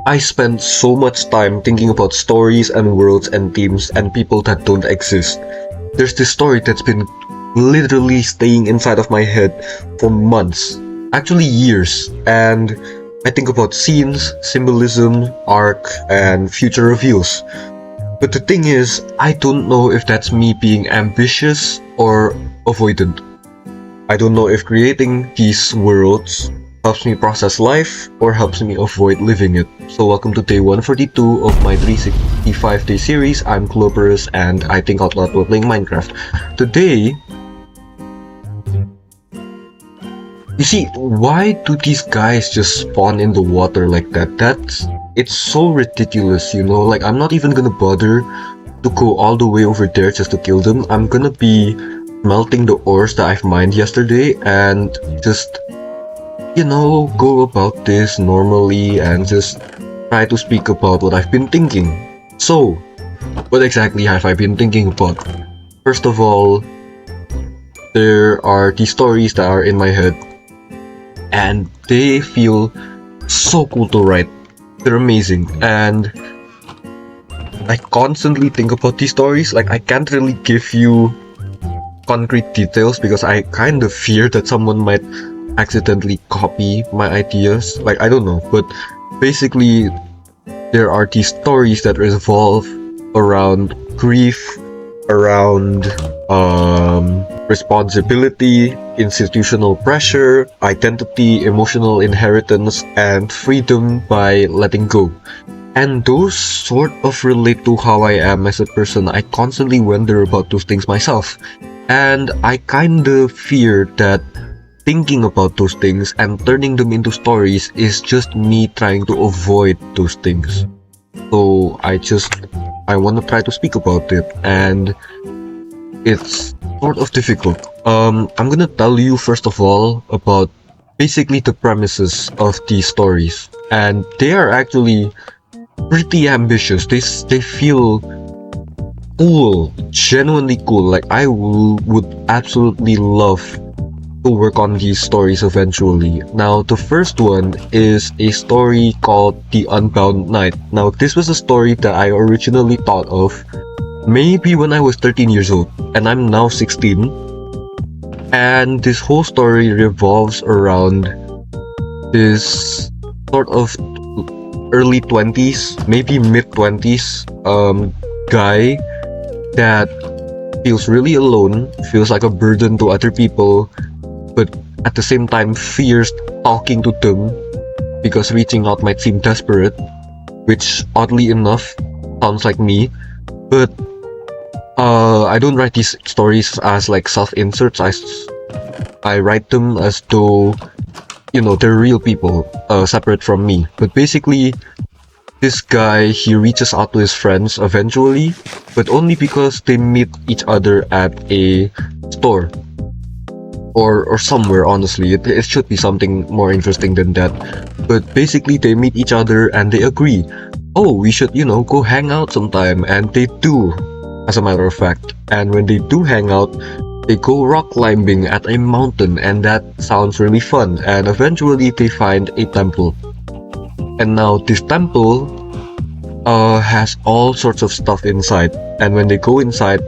I spend so much time thinking about stories and worlds and themes and people that don't exist. There's this story that's been literally staying inside of my head for months, actually years, and I think about scenes, symbolism, arc, and future reveals. But the thing is, I don't know if that's me being ambitious or avoidant. I don't know if creating these worlds helps me process life or helps me avoid living it. So welcome to day 142 of my 365-day series. I'm Glorporous and I think out loud while playing Minecraft. Today, you see, why do these guys just spawn in the water like that? It's so ridiculous, you know? Like, I'm not even gonna bother to go all the way over there just to kill them. I'm gonna be melting the ores that I've mined yesterday and just, go about this normally and just try to speak about what I've been thinking. So, what exactly have I been thinking about? First of all, there are these stories that are in my head and they feel so cool to write. They're amazing and I constantly think about these stories. Like, I can't really give you concrete details because I kind of fear that someone might accidentally copy my ideas. Like, I don't know, but basically there are these stories that revolve around grief, around responsibility, institutional pressure, identity, emotional inheritance, and freedom by letting go. And those sort of relate to how I am as a person. I constantly wonder about those things myself. And I kind of fear that thinking about those things and turning them into stories is just me trying to avoid those things. So I want to try to speak about it, and it's sort of difficult. I'm gonna tell you first of all about basically the premises of these stories, and they are actually pretty ambitious. They feel cool, genuinely cool. Like, would absolutely love to work on these stories eventually. Now, the first one is a story called The Unbound Knight. Now, this was a story that I originally thought of maybe when I was 13 years old, and I'm now 16. And this whole story revolves around this sort of early 20s, maybe mid 20s guy that feels really alone, feels like a burden to other people, but at the same time fears talking to them because reaching out might seem desperate, which oddly enough sounds like me. But I don't write these stories as like self-inserts. I write them as though, they're real people, separate from me. But basically, this guy, he reaches out to his friends eventually, but only because they meet each other at a store. Or somewhere, honestly. It should be something more interesting than that. But basically, they meet each other and they agree, oh, we should, go hang out sometime. And they do, as a matter of fact. And when they do hang out, they go rock climbing at a mountain, and that sounds really fun. And eventually, they find a temple. And now, this temple has all sorts of stuff inside. And when they go inside,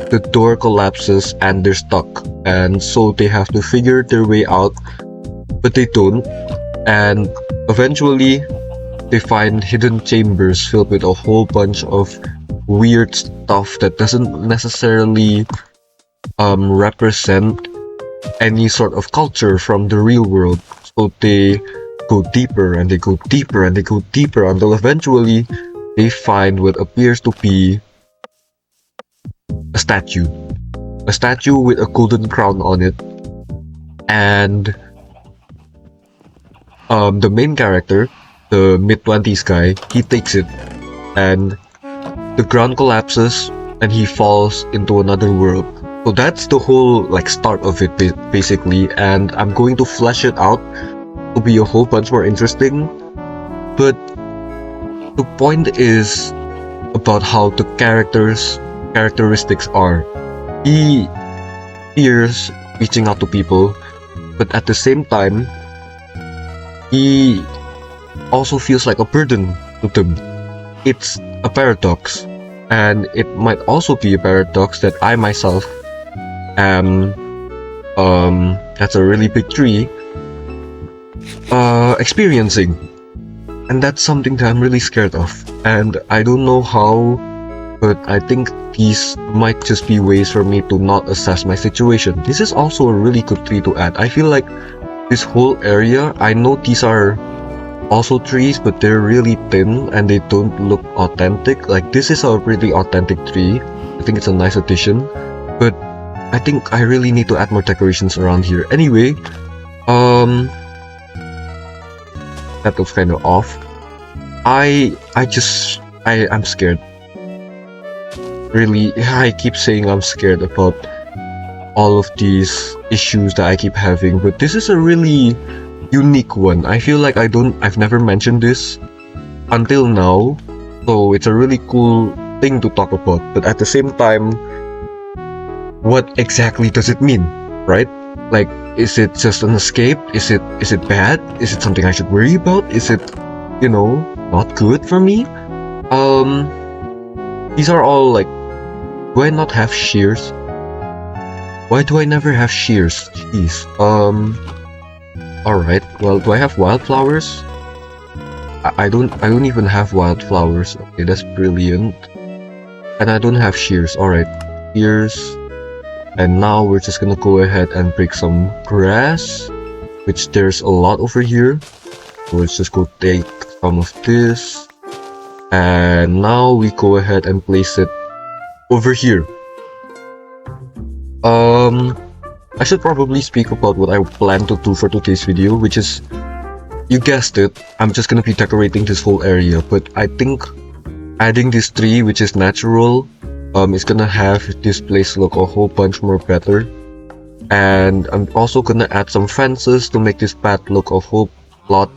the door collapses and they're stuck, and so they have to figure their way out, but they don't. And eventually they find hidden chambers filled with a whole bunch of weird stuff that doesn't necessarily represent any sort of culture from the real world. So they go deeper and they go deeper and they go deeper until eventually they find what appears to be a statue with a golden crown on it. And the main character, the mid-20s guy, he takes it, and the ground collapses and he falls into another world. So that's the whole start of it basically, and I'm going to flesh it out to be a whole bunch more interesting. But the point is about how the characteristics are. He fears reaching out to people, but at the same time, he also feels like a burden to them. It's a paradox, and it might also be a paradox that I myself am, that's a really big tree, experiencing. And that's something that I'm really scared of. And I don't know how, but I think these might just be ways for me to not assess my situation. This is also a really good tree to add. I feel like this whole area, I know these are also trees, but they're really thin and they don't look authentic. Like, this is a really authentic tree. I think it's a nice addition, but I think I really need to add more decorations around here. Anyway, that looks kind of off. I'm scared. Really, I keep saying I'm scared about all of these issues that I keep having, but this is a really unique one. I feel like I've never mentioned this until now, so it's a really cool thing to talk about. But at the same time, what exactly does it mean, right? Like, is it just an escape? Is it bad? Is it something I should worry about? Is it, not good for me? These are all like, do I not have shears? Why do I never have shears? Jeez. Alright, well, do I have wildflowers? I don't even have wildflowers. Okay, that's brilliant. And I don't have shears. Alright, shears. And now we're just gonna go ahead and break some grass, which there's a lot over here. So let's just go take some of this. And now we go ahead and place it over here. I should probably speak about what I plan to do for today's video, which is, you guessed it, I'm just gonna be decorating this whole area. But I think adding this tree, which is natural, is gonna have this place look a whole bunch more better. And I'm also gonna add some fences to make this path look a whole lot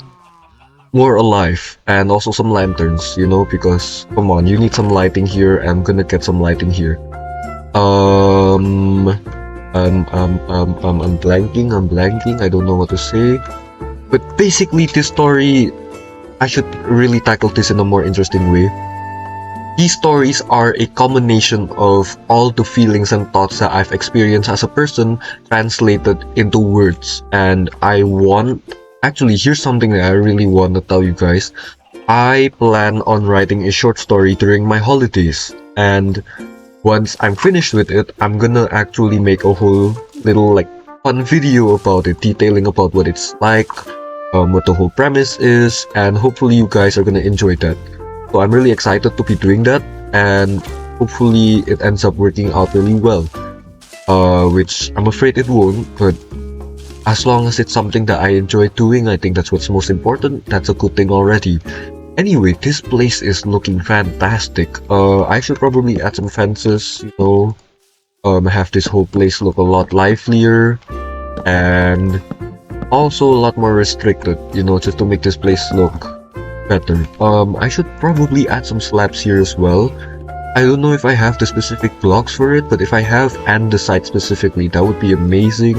more alive, and also some lanterns, because come on, you need some lighting here. I'm gonna get some lighting here. I'm blanking, I don't know what to say. But basically, this story, I should really tackle this in a more interesting way. These stories are a combination of all the feelings and thoughts that I've experienced as a person translated into words. And actually, here's something that I really want to tell you guys. I plan on writing a short story during my holidays, and once I'm finished with it, I'm gonna actually make a whole little fun video about it, detailing about what it's like, what the whole premise is, and hopefully you guys are gonna enjoy that. So I'm really excited to be doing that, and hopefully it ends up working out really well. Which I'm afraid it won't, but as long as it's something that I enjoy doing, I think that's what's most important. That's a good thing already. Anyway, this place is looking fantastic. I should probably add some fences, have this whole place look a lot livelier, and also a lot more restricted, just to make this place look better. I should probably add some slabs here as well. I don't know if I have the specific blocks for it, but if I have andesite specifically, that would be amazing.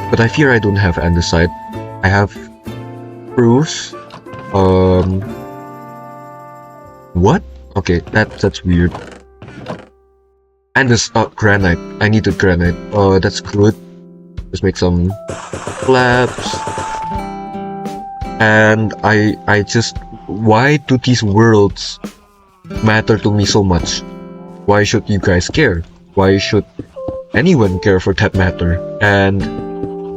But I fear I don't have andesite. I have spruce. What? Okay, that's weird. And this granite. I needed granite. That's good. Just make some slabs. And why do these worlds matter to me so much? Why should you guys care? Why should anyone care for that matter? And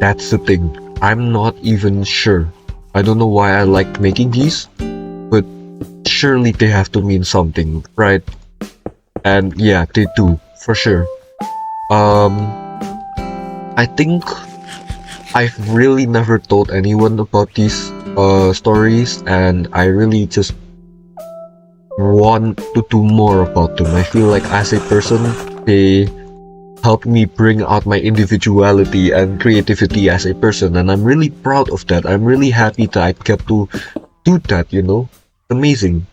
that's the thing. I'm not even sure. I don't know why I like making these, but surely they have to mean something, right? And yeah, they do, for sure. I think I've really never told anyone about these stories, and I really just want to do more about them. I feel like as a person, they help me bring out my individuality and creativity as a person, and I'm really proud of that. I'm really happy that I get to do that, Amazing.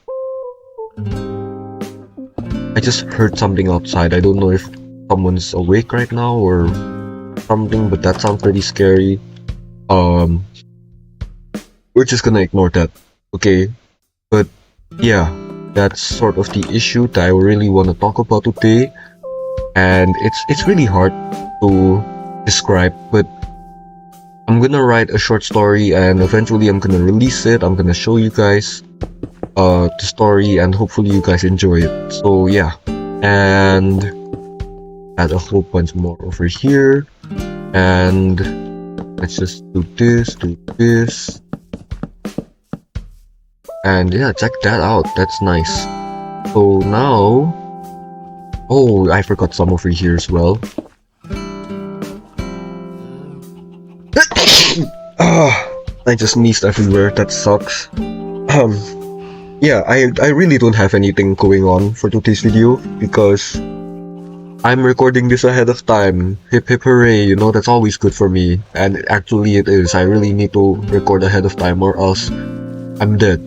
I just heard something outside. I don't know if someone's awake right now or something, but that sounds pretty scary. we're just gonna ignore that, okay? But yeah, that's sort of the issue that I really want to talk about today, and it's really hard to describe, but I'm gonna write a short story and eventually I'm gonna release it. I'm gonna show you guys the story and hopefully you guys enjoy it. So yeah, and add a whole bunch more over here, and let's just do this, and yeah, check that out. That's nice. So now, oh, I forgot some over here as well. I just sneezed everywhere. That sucks. Yeah, I really don't have anything going on for today's video because I'm recording this ahead of time. Hip hip hooray, you know, that's always good for me. And actually it is. I really need to record ahead of time or else I'm dead.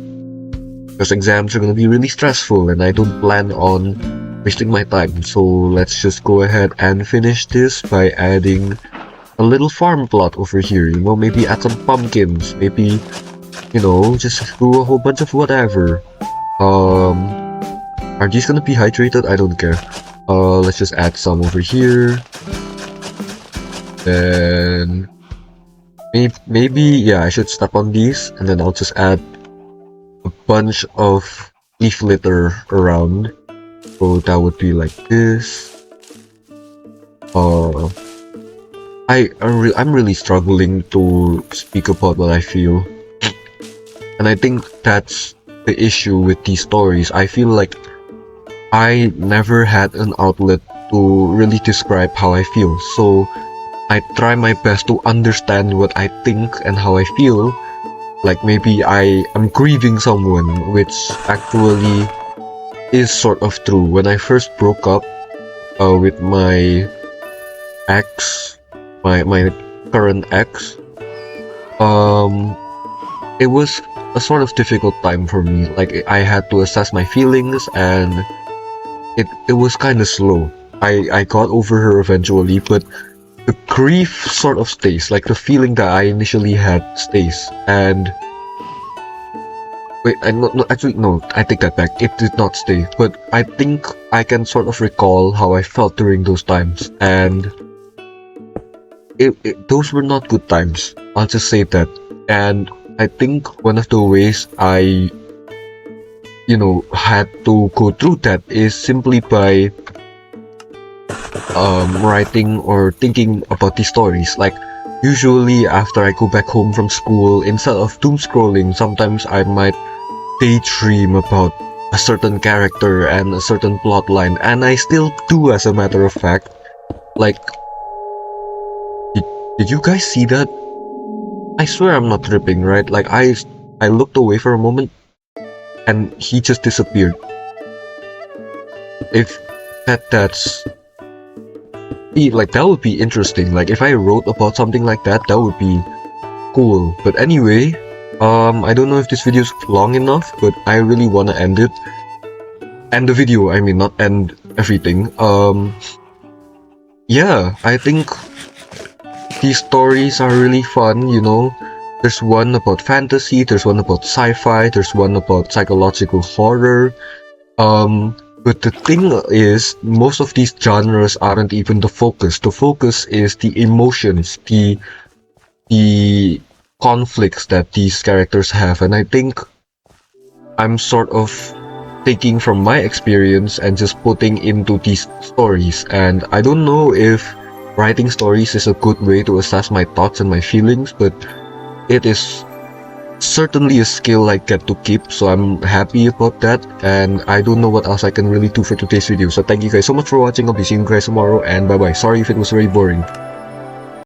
Because exams are gonna be really stressful and I don't plan on wasting my time. So let's just go ahead and finish this by adding a little farm plot over here, you know, maybe add some pumpkins, maybe, you know, just do a whole bunch of whatever. Are these gonna be hydrated? I don't care. Let's just add some over here. Then maybe yeah, I should step on these and then I'll just add a bunch of leaf litter around. So that would be like this. I'm really struggling to speak about what I feel. And I think that's the issue with these stories. I feel like I never had an outlet to really describe how I feel. So I try my best to understand what I think and how I feel. Like maybe I am grieving someone, which actually is sort of true. When I first broke up with my ex, my current ex, it was a sort of difficult time for me. Like I had to assess my feelings and it was kind of slow. I got over her eventually, but the grief sort of stays. Like the feeling that I initially had stays. And wait, actually no, I take that back. It did not stay, but I think I can sort of recall how I felt during those times, and those were not good times. I'll just say that. And I think one of the ways I, you know, had to go through that is simply by writing or thinking about these stories. Like usually after I go back home from school, instead of doom scrolling, sometimes I might daydream about a certain character and a certain plot line, and I still do, as a matter of fact. Like, did you guys see that? I swear I'm not tripping, right? Like I looked away for a moment and he just disappeared. If that's like, that would be interesting. Like if I wrote about something like that, that would be cool. But anyway, I don't know if this video is long enough, but I really want to end it. End the video, I mean, not end everything. Yeah, I think these stories are really fun, you know. There's one about fantasy, there's one about sci-fi, there's one about psychological horror. But the thing is, most of these genres aren't even the focus. The focus is the emotions, the conflicts that these characters have. And I think I'm sort of taking from my experience and just putting into these stories. And I don't know if writing stories is a good way to assess my thoughts and my feelings, but it is certainly a skill I get to keep, so I'm happy about that. And I don't know what else I can really do for today's video. So thank you guys so much for watching. I'll be seeing you guys tomorrow, and bye bye. Sorry if it was very boring.